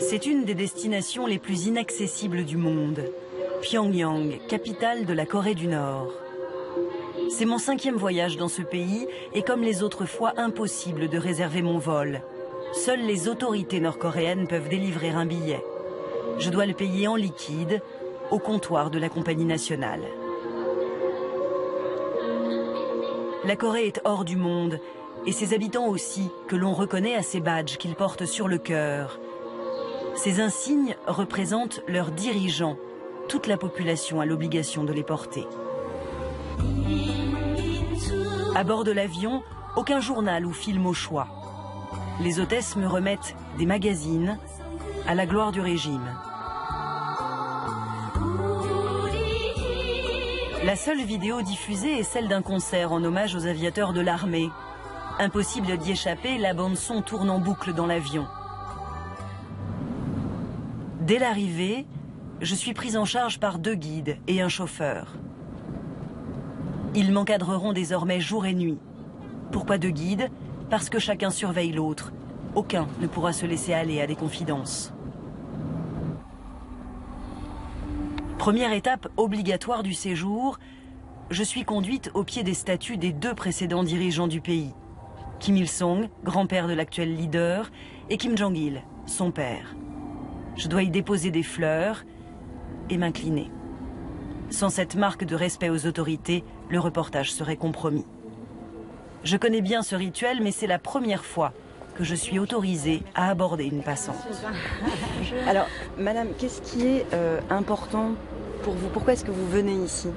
C'est une des destinations les plus inaccessibles du monde. Pyongyang, capitale de la Corée du Nord. C'est mon 5e voyage dans ce pays et comme les autres fois, impossible de réserver mon vol. Seules les autorités nord-coréennes peuvent délivrer un billet. Je dois le payer en liquide au comptoir de la compagnie nationale. La Corée est hors du monde et ses habitants aussi, que l'on reconnaît à ces badges qu'ils portent sur le cœur. Ces insignes représentent leurs dirigeants. Toute la population a l'obligation de les porter. À bord de l'avion, aucun journal ou film au choix. Les hôtesses me remettent des magazines à la gloire du régime. La seule vidéo diffusée est celle d'un concert en hommage aux aviateurs de l'armée. Impossible d'y échapper, la bande-son tourne en boucle dans l'avion. Dès l'arrivée, je suis prise en charge par 2 guides et un chauffeur. Ils m'encadreront désormais jour et nuit. Pourquoi 2 guides? Parce que chacun surveille l'autre. Aucun ne pourra se laisser aller à des confidences. Première étape obligatoire du séjour, je suis conduite au pied des statues des 2 précédents dirigeants du pays. Kim Il-sung, grand-père de l'actuel leader, et Kim Jong-il, son père. Je dois y déposer des fleurs et m'incliner. Sans cette marque de respect aux autorités, le reportage serait compromis. Je connais bien ce rituel, mais c'est la première fois que je suis autorisée à aborder une passante. Alors, madame, qu'est-ce qui est important pour vous? Pourquoi est-ce que vous venez ici?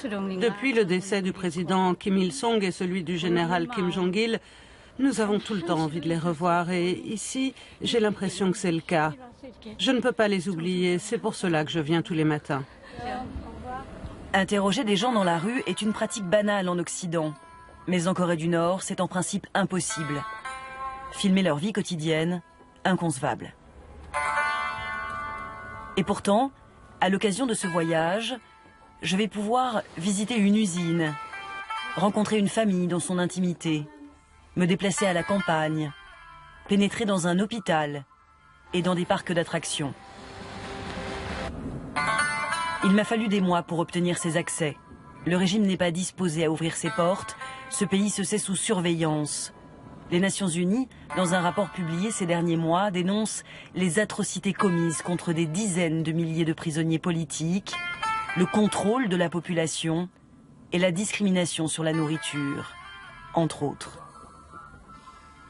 Depuis le décès du président Kim Il-sung et celui du général Kim Jong-il, nous avons tout le temps envie de les revoir et ici, j'ai l'impression que c'est le cas. Je ne peux pas les oublier, c'est pour cela que je viens tous les matins. Interroger des gens dans la rue est une pratique banale en Occident. Mais en Corée du Nord, c'est en principe impossible. Filmer leur vie quotidienne, inconcevable. Et pourtant, à l'occasion de ce voyage, je vais pouvoir visiter une usine, rencontrer une famille dans son intimité, me déplacer à la campagne, pénétrer dans un hôpital et dans des parcs d'attractions. Il m'a fallu des mois pour obtenir ces accès. Le régime n'est pas disposé à ouvrir ses portes. Ce pays se sait sous surveillance. Les Nations Unies, dans un rapport publié ces derniers mois, dénoncent les atrocités commises contre des dizaines de milliers de prisonniers politiques, le contrôle de la population et la discrimination sur la nourriture, entre autres.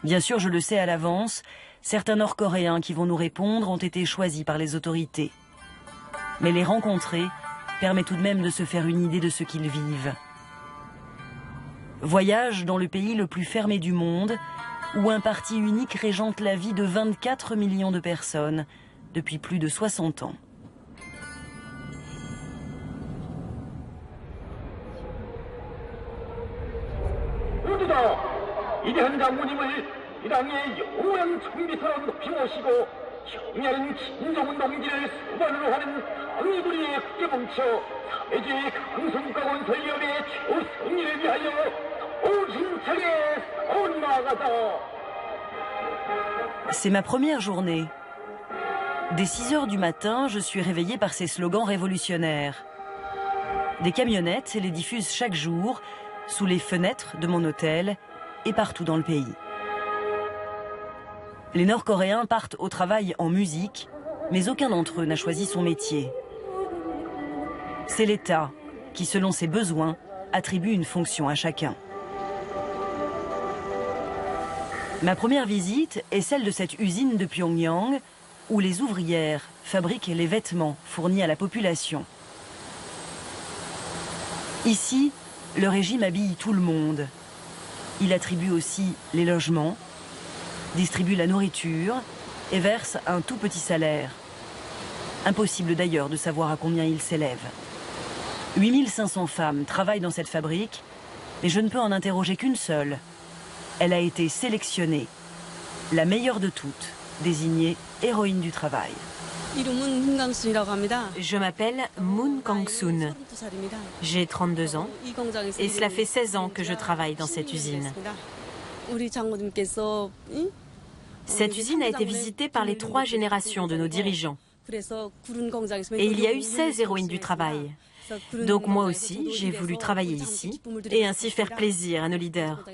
Bien sûr, je le sais à l'avance, certains Nord-Coréens qui vont nous répondre ont été choisis par les autorités. Mais les rencontrer permet tout de même de se faire une idée de ce qu'ils vivent. Voyage dans le pays le plus fermé du monde, où un parti unique régente la vie de 24 millions de personnes depuis plus de 60 ans. C'est ma première journée. Dès 6 heures du matin, je suis réveillée par ces slogans révolutionnaires. Des camionnettes les diffusent chaque jour sous les fenêtres de mon hôtel et partout dans le pays. Les Nord-Coréens partent au travail en musique, mais aucun d'entre eux n'a choisi son métier. C'est l'État qui, selon ses besoins, attribue une fonction à chacun. Ma première visite est celle de cette usine de Pyongyang, où les ouvrières fabriquent les vêtements fournis à la population. Ici, le régime habille tout le monde. Il attribue aussi les logements, distribue la nourriture et verse un tout petit salaire. Impossible d'ailleurs de savoir à combien il s'élève. 8500 femmes travaillent dans cette fabrique, mais je ne peux en interroger qu'une seule. Elle a été sélectionnée, la meilleure de toutes, désignée héroïne du travail. Je m'appelle Moon Kang-soon. J'ai 32 ans et cela fait 16 ans que je travaille dans cette usine. Cette usine a été visitée par les 3 générations de nos dirigeants. Et il y a eu 16 héroïnes du travail. Donc moi aussi, j'ai voulu travailler ici et ainsi faire plaisir à nos leaders.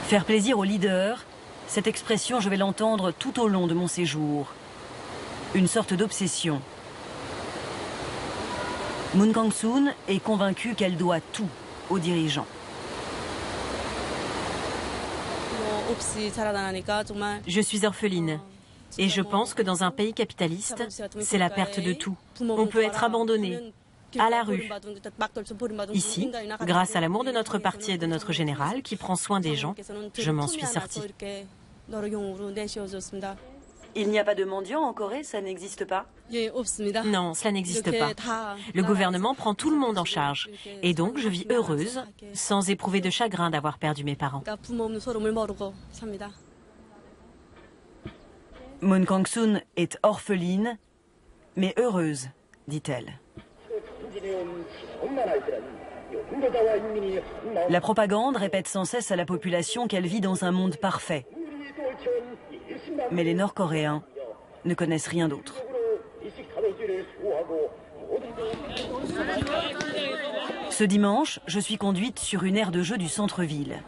Faire plaisir aux leaders, cette expression, je vais l'entendre tout au long de mon séjour. Une sorte d'obsession. Moon Kang-soon est convaincue qu'elle doit tout aux dirigeants. Je suis orpheline. Et je pense que dans un pays capitaliste, c'est la perte de tout. On peut être abandonné, à la rue. Ici, grâce à l'amour de notre parti et de notre général qui prend soin des gens, je m'en suis sortie. Il n'y a pas de mendiants en Corée, ça n'existe pas? Non, cela n'existe pas. Le gouvernement prend tout le monde en charge. Et donc, je vis heureuse, sans éprouver de chagrin d'avoir perdu mes parents. Moon Kang-soon est orpheline, mais heureuse, dit-elle. La propagande répète sans cesse à la population qu'elle vit dans un monde parfait. Mais les Nord-Coréens ne connaissent rien d'autre. Ce dimanche, je suis conduite sur une aire de jeu du centre-ville.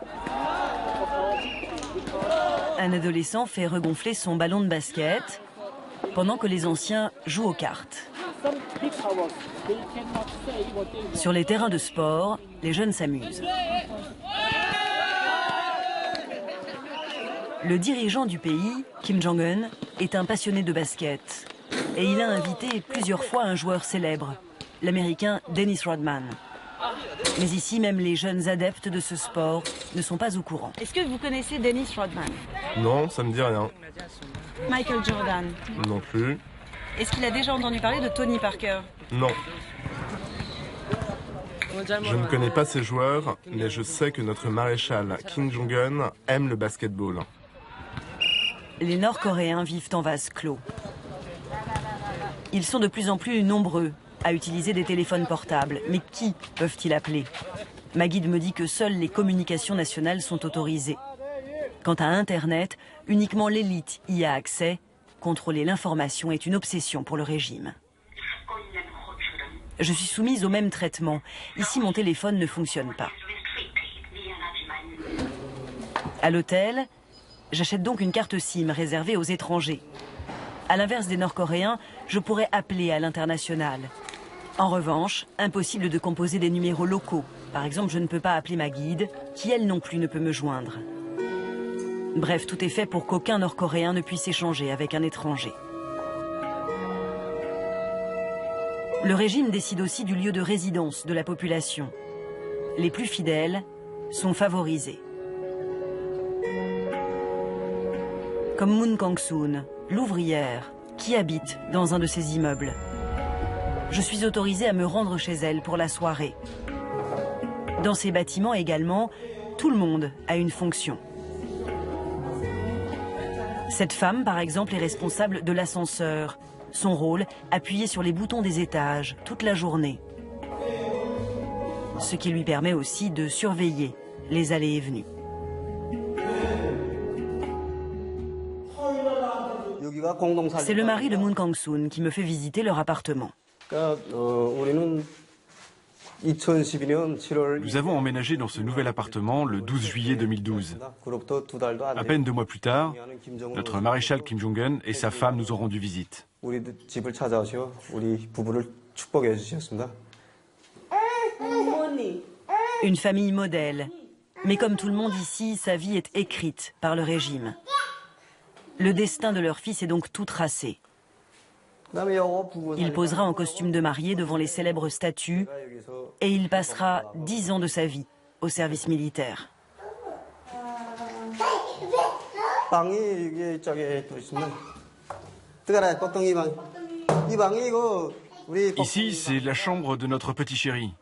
Un adolescent fait regonfler son ballon de basket pendant que les anciens jouent aux cartes. Sur les terrains de sport, les jeunes s'amusent. Le dirigeant du pays, Kim Jong-un, est un passionné de basket. Et il a invité plusieurs fois un joueur célèbre, l'Américain Dennis Rodman. Mais ici, même les jeunes adeptes de ce sport ne sont pas au courant. Est-ce que vous connaissez Dennis Rodman? Non, ça me dit rien. Michael Jordan? Non plus. Est-ce qu'il a déjà entendu parler de Tony Parker? Non. Je ne connais pas ces joueurs, mais je sais que notre maréchal Kim Jong-un aime le basketball. Les Nord-Coréens vivent en vase clos. Ils sont de plus en plus nombreux à utiliser des téléphones portables. Mais qui peuvent-ils appeler? Ma guide me dit que seules les communications nationales sont autorisées. Quant à Internet, uniquement l'élite y a accès. Contrôler l'information est une obsession pour le régime. Je suis soumise au même traitement. Ici, mon téléphone ne fonctionne pas. À l'hôtel, j'achète donc une carte SIM réservée aux étrangers. À l'inverse des Nord-Coréens, je pourrais appeler à l'international. En revanche, impossible de composer des numéros locaux. Par exemple, je ne peux pas appeler ma guide, qui elle non plus ne peut me joindre. Bref, tout est fait pour qu'aucun Nord-Coréen ne puisse échanger avec un étranger. Le régime décide aussi du lieu de résidence de la population. Les plus fidèles sont favorisés. Comme Moon Kang-soon, l'ouvrière, qui habite dans un de ces immeubles. Je suis autorisée à me rendre chez elle pour la soirée. Dans ces bâtiments également, tout le monde a une fonction. Cette femme, par exemple, est responsable de l'ascenseur. Son rôle, appuyer sur les boutons des étages toute la journée. Ce qui lui permet aussi de surveiller les allées et venues. C'est le mari de Moon Kang-soon qui me fait visiter leur appartement. Nous avons emménagé dans ce nouvel appartement le 12 juillet 2012. À peine 2 mois plus tard, notre maréchal Kim Jong-un et sa femme nous ont rendu visite. Une famille modèle. Mais comme tout le monde ici, sa vie est écrite par le régime. Le destin de leur fils est donc tout tracé. Il posera en costume de marié devant les célèbres statues et il passera 10 ans de sa vie au service militaire. Ici, c'est la chambre de notre petit chéri.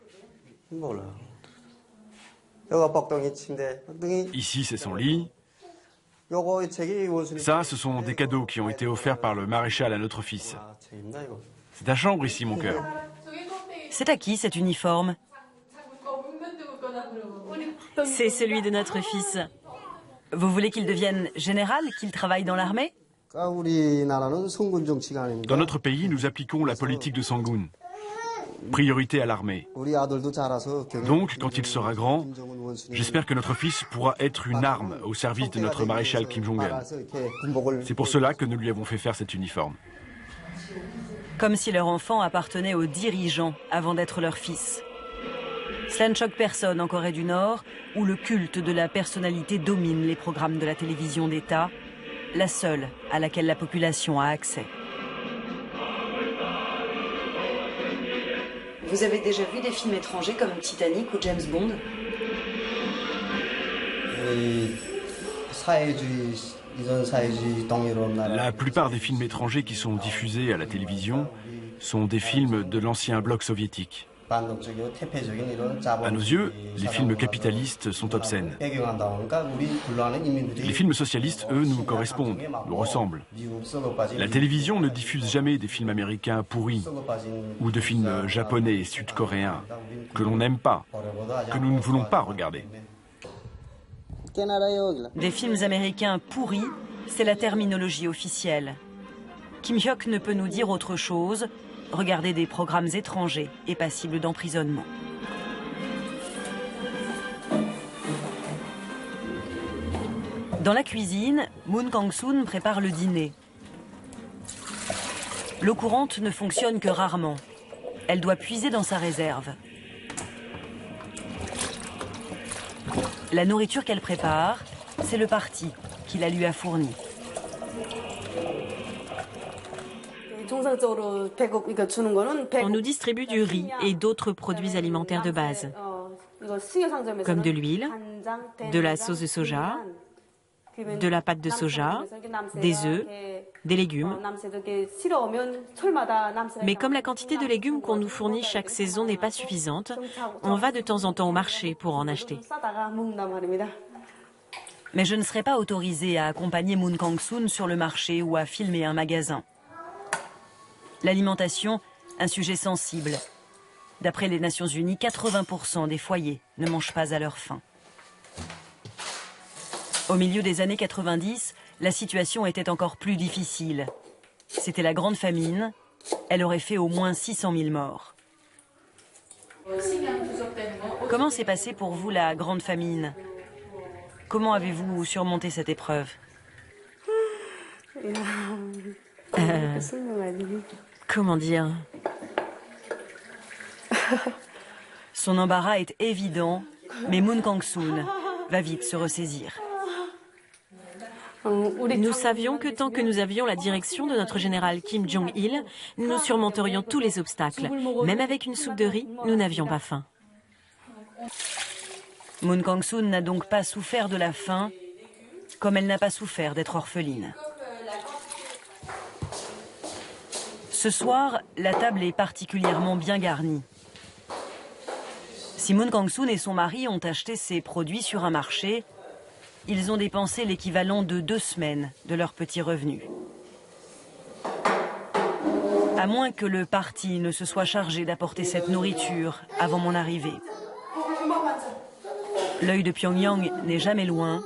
Ici, c'est son lit. Ça, ce sont des cadeaux qui ont été offerts par le maréchal à notre fils. C'est ta chambre ici, mon cœur. C'est à qui cet uniforme? C'est celui de notre fils. Vous voulez qu'il devienne général, qu'il travaille dans l'armée? Dans notre pays, nous appliquons la politique de Sangun. Priorité à l'armée. Donc, quand il sera grand, j'espère que notre fils pourra être une arme au service de notre maréchal Kim Jong-un. C'est pour cela que nous lui avons fait faire cet uniforme. Comme si leur enfant appartenait aux dirigeants avant d'être leur fils. Cela ne choque personne en Corée du Nord, où le culte de la personnalité domine les programmes de la télévision d'État, la seule à laquelle la population a accès. Vous avez déjà vu des films étrangers comme Titanic ou James Bond? La plupart des films étrangers qui sont diffusés à la télévision sont des films de l'ancien bloc soviétique. À nos yeux, les films capitalistes sont obscènes. Les films socialistes, eux, nous correspondent, nous ressemblent. La télévision ne diffuse jamais des films américains pourris ou de films japonais et sud-coréens que l'on n'aime pas, que nous ne voulons pas regarder. Des films américains pourris, c'est la terminologie officielle. Kim Hyok ne peut nous dire autre chose. Regarder des programmes étrangers est passible d'emprisonnement. Dans la cuisine, Moon Kang-soon prépare le dîner. L'eau courante ne fonctionne que rarement. Elle doit puiser dans sa réserve. La nourriture qu'elle prépare, c'est le parti qui la lui a fournie. On nous distribue du riz et d'autres produits alimentaires de base, comme de l'huile, de la sauce de soja, de la pâte de soja, des œufs, des légumes. Mais comme la quantité de légumes qu'on nous fournit chaque saison n'est pas suffisante, on va de temps en temps au marché pour en acheter. Mais je ne serai pas autorisée à accompagner Moon Kang-soon sur le marché ou à filmer un magasin. L'alimentation, un sujet sensible. D'après les Nations Unies, 80% des foyers ne mangent pas à leur faim. Au milieu des années 90, la situation était encore plus difficile. C'était la grande famine. Elle aurait fait au moins 600 000 morts. Comment s'est passée pour vous la grande famine? Comment avez-vous surmonté cette épreuve? Comment dire? Son embarras est évident, mais Moon Kang-soon va vite se ressaisir. Nous savions que tant que nous avions la direction de notre général Kim Jong-il, nous surmonterions tous les obstacles. Même avec une soupe de riz, nous n'avions pas faim. Moon Kang-soon n'a donc pas souffert de la faim, comme elle n'a pas souffert d'être orpheline. Ce soir, la table est particulièrement bien garnie. Si Moon Kang-soon et son mari ont acheté ces produits sur un marché, ils ont dépensé l'équivalent de 2 semaines de leurs petits revenus. À moins que le parti ne se soit chargé d'apporter cette nourriture avant mon arrivée. L'œil de Pyongyang n'est jamais loin.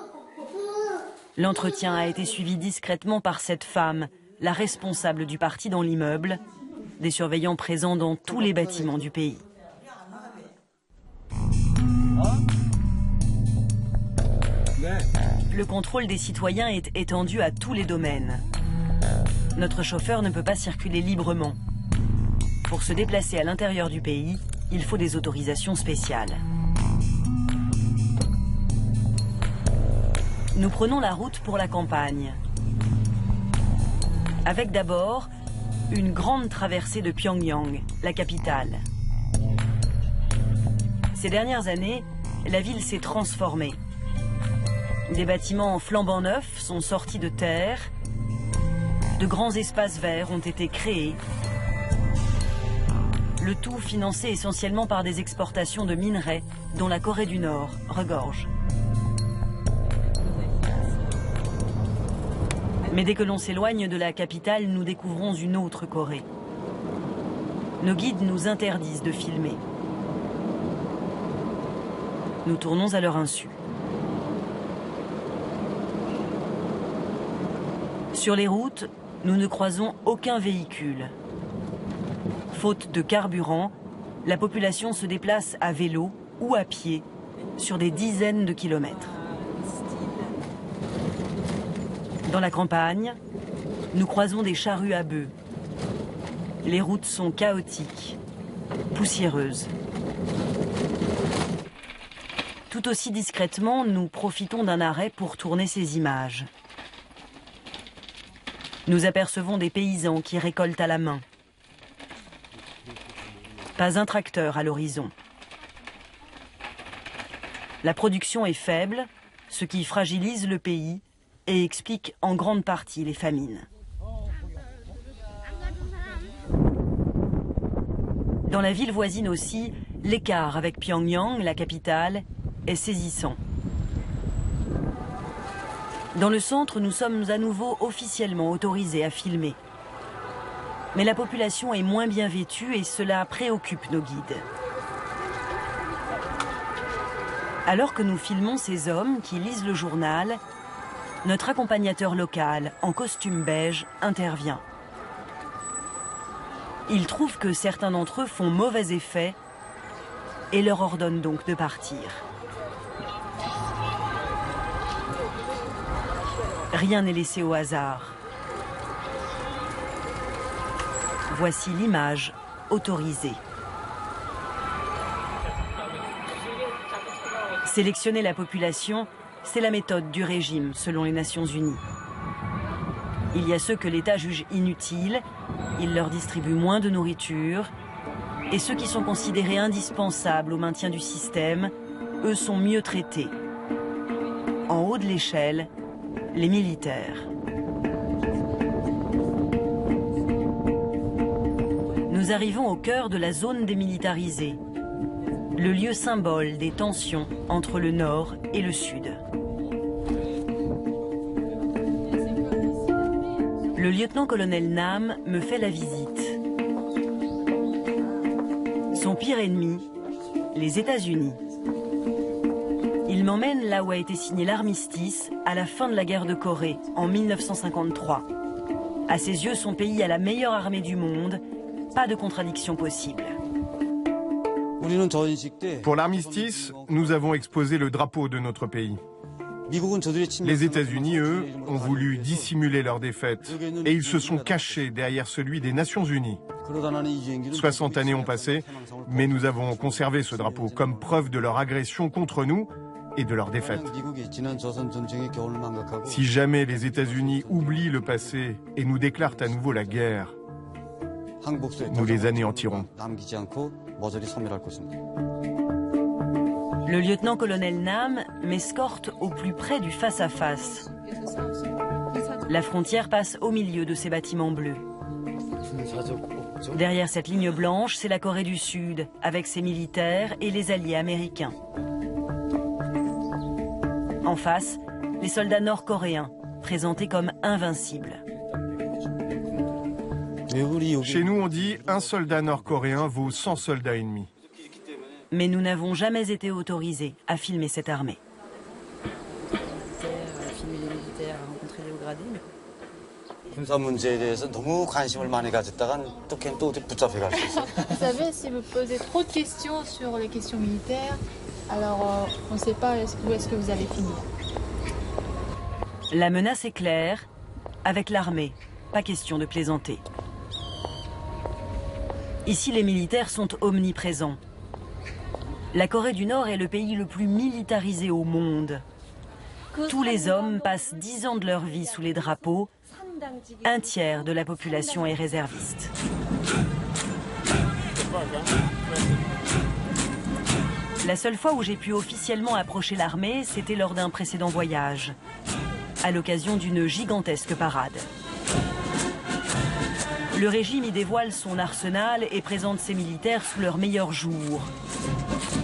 L'entretien a été suivi discrètement par cette femme, la responsable du parti dans l'immeuble, des surveillants présents dans tous les bâtiments du pays. Le contrôle des citoyens est étendu à tous les domaines. Notre chauffeur ne peut pas circuler librement. Pour se déplacer à l'intérieur du pays, il faut des autorisations spéciales. Nous prenons la route pour la campagne. Avec d'abord une grande traversée de Pyongyang, la capitale. Ces dernières années, la ville s'est transformée. Des bâtiments flambant neufs sont sortis de terre. De grands espaces verts ont été créés. Le tout financé essentiellement par des exportations de minerais dont la Corée du Nord regorge. Mais dès que l'on s'éloigne de la capitale, nous découvrons une autre Corée. Nos guides nous interdisent de filmer. Nous tournons à leur insu. Sur les routes, nous ne croisons aucun véhicule. Faute de carburant, la population se déplace à vélo ou à pied sur des dizaines de kilomètres. Dans la campagne, nous croisons des charrues à bœufs. Les routes sont chaotiques, poussiéreuses. Tout aussi discrètement, nous profitons d'un arrêt pour tourner ces images. Nous apercevons des paysans qui récoltent à la main. Pas un tracteur à l'horizon. La production est faible, ce qui fragilise le pays et explique en grande partie les famines. Dans la ville voisine aussi, l'écart avec Pyongyang, la capitale, est saisissant. Dans le centre, nous sommes à nouveau officiellement autorisés à filmer. Mais la population est moins bien vêtue et cela préoccupe nos guides. Alors que nous filmons ces hommes qui lisent le journal, notre accompagnateur local, en costume beige, intervient. Il trouve que certains d'entre eux font mauvais effet et leur ordonne donc de partir. Rien n'est laissé au hasard. Voici l'image autorisée. Sélectionner la population, c'est la méthode du régime, selon les Nations Unies. Il y a ceux que l'État juge inutiles, il leur distribue moins de nourriture, et ceux qui sont considérés indispensables au maintien du système, eux sont mieux traités. En haut de l'échelle, les militaires. Nous arrivons au cœur de la zone démilitarisée, le lieu symbole des tensions entre le Nord et le Sud. Le lieutenant-colonel Nam me fait la visite. Son pire ennemi, les États-Unis. Il m'emmène là où a été signé l'armistice à la fin de la guerre de Corée, en 1953. À ses yeux, son pays a la meilleure armée du monde, pas de contradiction possible. Pour l'armistice, nous avons exposé le drapeau de notre pays. Les États-Unis, eux, ont voulu dissimuler leur défaite et ils se sont cachés derrière celui des Nations Unies. 60 années ont passé, mais nous avons conservé ce drapeau comme preuve de leur agression contre nous et de leur défaite. Si jamais les États-Unis oublient le passé et nous déclarent à nouveau la guerre, nous les anéantirons. Le lieutenant-colonel Nam m'escorte au plus près du face-à-face. La frontière passe au milieu de ces bâtiments bleus. Derrière cette ligne blanche, c'est la Corée du Sud, avec ses militaires et les alliés américains. En face, les soldats nord-coréens, présentés comme invincibles. Chez nous, on dit « un soldat nord-coréen vaut 100 soldats ennemis ». Mais nous n'avons jamais été autorisés à filmer cette armée. Filmer les militaires, rencontrer les hauts gradés. Vous savez, si vous posez trop de questions sur les questions militaires, alors on ne sait pas où est-ce que vous allez finir. La menace est claire, avec l'armée, pas question de plaisanter. Ici, les militaires sont omniprésents. La Corée du Nord est le pays le plus militarisé au monde. Tous les hommes passent 10 ans de leur vie sous les drapeaux. Un tiers de la population est réserviste. La seule fois où j'ai pu officiellement approcher l'armée, c'était lors d'un précédent voyage, à l'occasion d'une gigantesque parade. Le régime y dévoile son arsenal et présente ses militaires sous leur meilleur jour.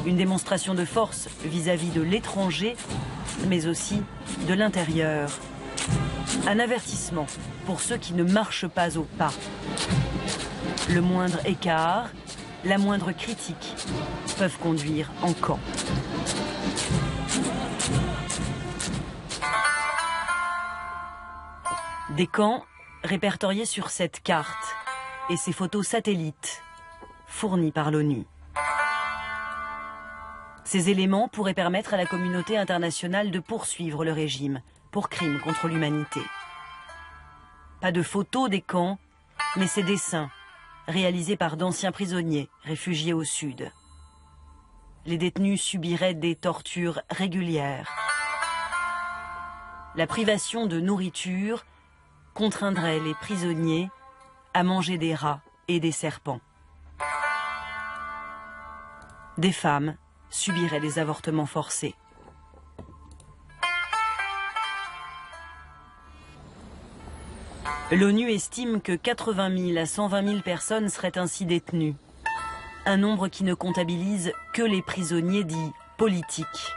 Une démonstration de force vis-à-vis de l'étranger, mais aussi de l'intérieur. Un avertissement pour ceux qui ne marchent pas au pas. Le moindre écart, la moindre critique peuvent conduire en camp. Des camps répertoriés sur cette carte et ces photos satellites fournies par l'ONU. Ces éléments pourraient permettre à la communauté internationale de poursuivre le régime pour crimes contre l'humanité. Pas de photos des camps, mais ces dessins réalisés par d'anciens prisonniers réfugiés au sud. Les détenus subiraient des tortures régulières. La privation de nourriture contraindrait les prisonniers à manger des rats et des serpents. Des femmes subiraient des avortements forcés. L'ONU estime que 80 000 à 120 000 personnes seraient ainsi détenues. Un nombre qui ne comptabilise que les prisonniers dits politiques.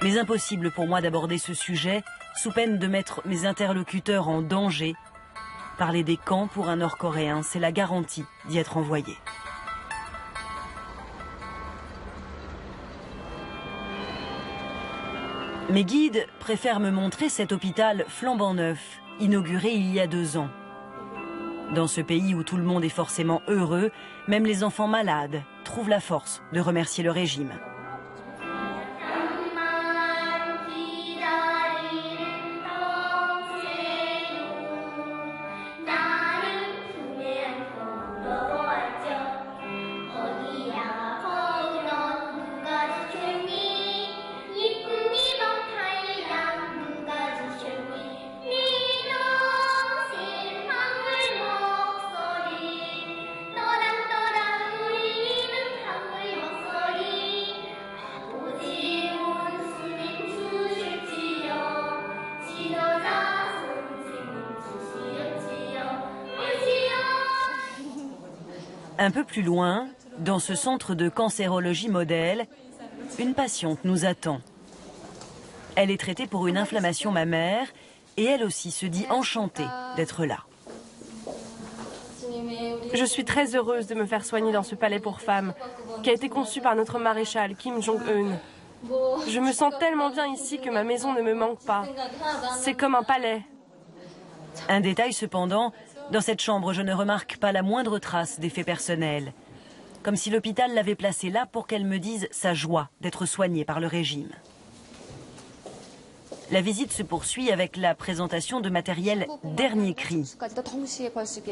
Mais impossible pour moi d'aborder ce sujet sous peine de mettre mes interlocuteurs en danger. Parler des camps pour un Nord-Coréen, c'est la garantie d'y être envoyé. Mes guides préfèrent me montrer cet hôpital flambant neuf, inauguré il y a 2 ans. Dans ce pays où tout le monde est forcément heureux, même les enfants malades trouvent la force de remercier le régime. Un peu plus loin, dans ce centre de cancérologie modèle, une patiente nous attend. Elle est traitée pour une inflammation mammaire et elle aussi se dit enchantée d'être là. Je suis très heureuse de me faire soigner dans ce palais pour femmes qui a été conçu par notre maréchal Kim Jong-un. Je me sens tellement bien ici que ma maison ne me manque pas. C'est comme un palais. Un détail cependant, dans cette chambre, je ne remarque pas la moindre trace d'effet personnel. Comme si l'hôpital l'avait placée là pour qu'elle me dise sa joie d'être soignée par le régime. La visite se poursuit avec la présentation de matériel dernier cri.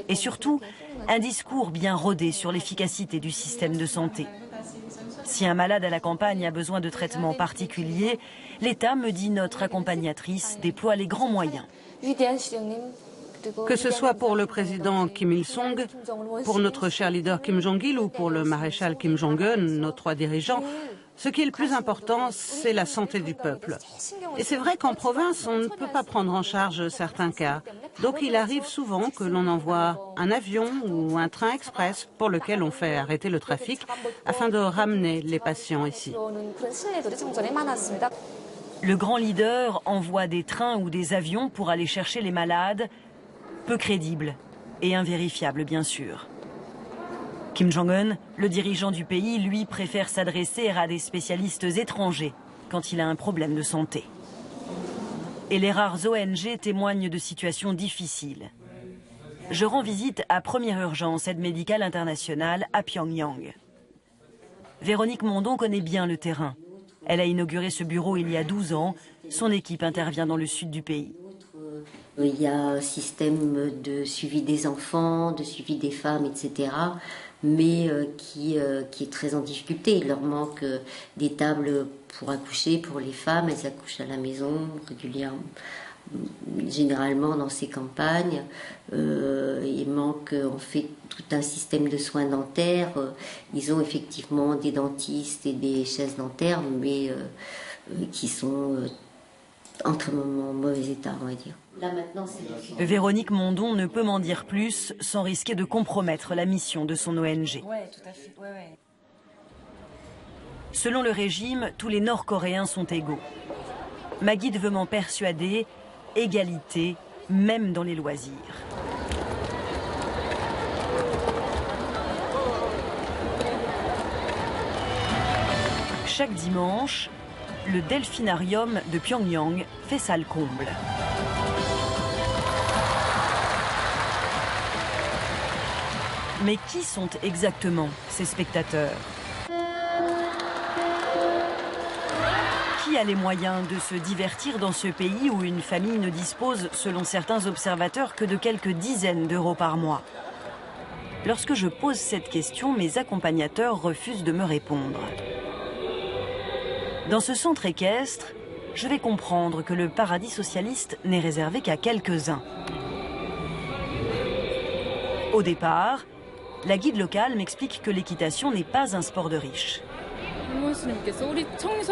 Et surtout, un discours bien rodé sur l'efficacité du système de santé. Si un malade à la campagne a besoin de traitements particuliers, l'État, me dit notre accompagnatrice, déploie les grands moyens. Que ce soit pour le président Kim Il-sung, pour notre cher leader Kim Jong-il ou pour le maréchal Kim Jong-un, nos 3 dirigeants, ce qui est le plus important, c'est la santé du peuple. Et c'est vrai qu'en province, on ne peut pas prendre en charge certains cas. Donc il arrive souvent que l'on envoie un avion ou un train express pour lequel on fait arrêter le trafic afin de ramener les patients ici. Le grand leader envoie des trains ou des avions pour aller chercher les malades. Peu crédible et invérifiable, bien sûr. Kim Jong-un, le dirigeant du pays, lui, préfère s'adresser à des spécialistes étrangers quand il a un problème de santé. Et les rares ONG témoignent de situations difficiles. Je rends visite à Première Urgence, aide médicale internationale, à Pyongyang. Véronique Mondon connaît bien le terrain. Elle a inauguré ce bureau il y a 12 ans. Son équipe intervient dans le sud du pays. Il y a un système de suivi des enfants, de suivi des femmes, etc., mais qui est très en difficulté. Il leur manque des tables pour accoucher pour les femmes. Elles accouchent à la maison régulièrement, généralement dans ces campagnes. Il manque en fait tout un système de soins dentaires. Ils ont effectivement des dentistes et des chaises dentaires, mais qui sont en très mauvais état, on va dire. Là, maintenant, Véronique Mondon ne peut m'en dire plus sans risquer de compromettre la mission de son ONG. Selon le régime, tous les Nord-Coréens sont égaux. Ma guide veut m'en persuader, égalité, même dans les loisirs. Chaque dimanche, le delphinarium de Pyongyang fait salle comble. Mais qui sont exactement ces spectateurs? Qui a les moyens de se divertir dans ce pays où une famille ne dispose, selon certains observateurs, que de quelques dizaines d'euros par mois? Lorsque je pose cette question, mes accompagnateurs refusent de me répondre. Dans ce centre équestre, je vais comprendre que le paradis socialiste n'est réservé qu'à quelques-uns. Au départ, la guide locale m'explique que l'équitation n'est pas un sport de riches.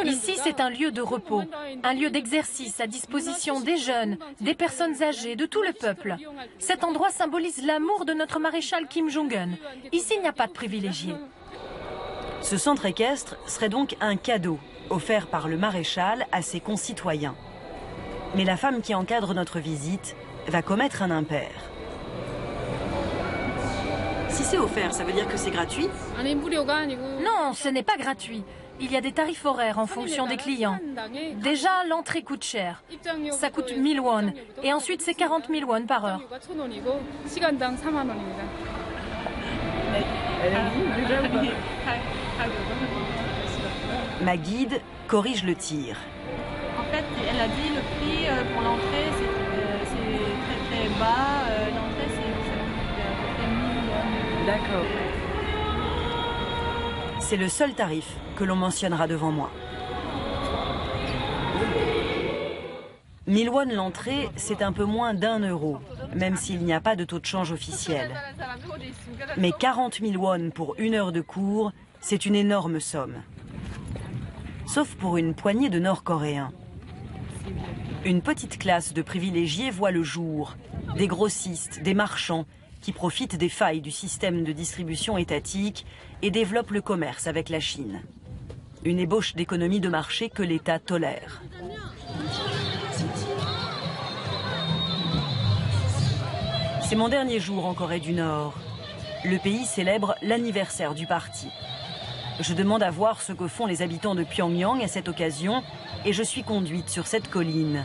Ici, c'est un lieu de repos, un lieu d'exercice à disposition des jeunes, des personnes âgées, de tout le peuple. Cet endroit symbolise l'amour de notre maréchal Kim Jong-un. Ici, il n'y a pas de privilégiés. Ce centre équestre serait donc un cadeau offert par le maréchal à ses concitoyens. Mais la femme qui encadre notre visite va commettre un impair. Si c'est offert, ça veut dire que c'est gratuit? Non, ce n'est pas gratuit. Il y a des tarifs horaires en fonction des clients. Déjà, l'entrée coûte cher. Ça coûte 1000 won. Et ensuite, c'est 40 000 won par heure. Ma guide corrige le tir. En fait, elle a dit le prix pour l'entrée, c'est très très bas. L'entrée, ça coûte à peu près 1000 won. D'accord. C'est le seul tarif que l'on mentionnera devant moi. 1000 won l'entrée, c'est un peu moins d'1 euro, même s'il n'y a pas de taux de change officiel. Mais 40 000 won pour 1 heure de cours, c'est une énorme somme. Sauf pour une poignée de Nord-Coréens. Une petite classe de privilégiés voit le jour. Des grossistes, des marchands, qui profitent des failles du système de distribution étatique et développent le commerce avec la Chine. Une ébauche d'économie de marché que l'État tolère. C'est mon dernier jour en Corée du Nord. Le pays célèbre l'anniversaire du parti. Je demande à voir ce que font les habitants de Pyongyang à cette occasion et je suis conduite sur cette colline.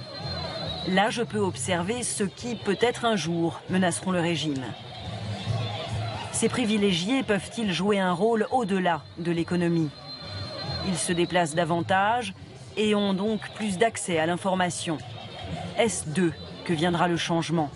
Là, je peux observer ceux qui, peut-être un jour, menaceront le régime. Ces privilégiés peuvent-ils jouer un rôle au-delà de l'économie? Ils se déplacent davantage et ont donc plus d'accès à l'information. Est-ce d'eux que viendra le changement?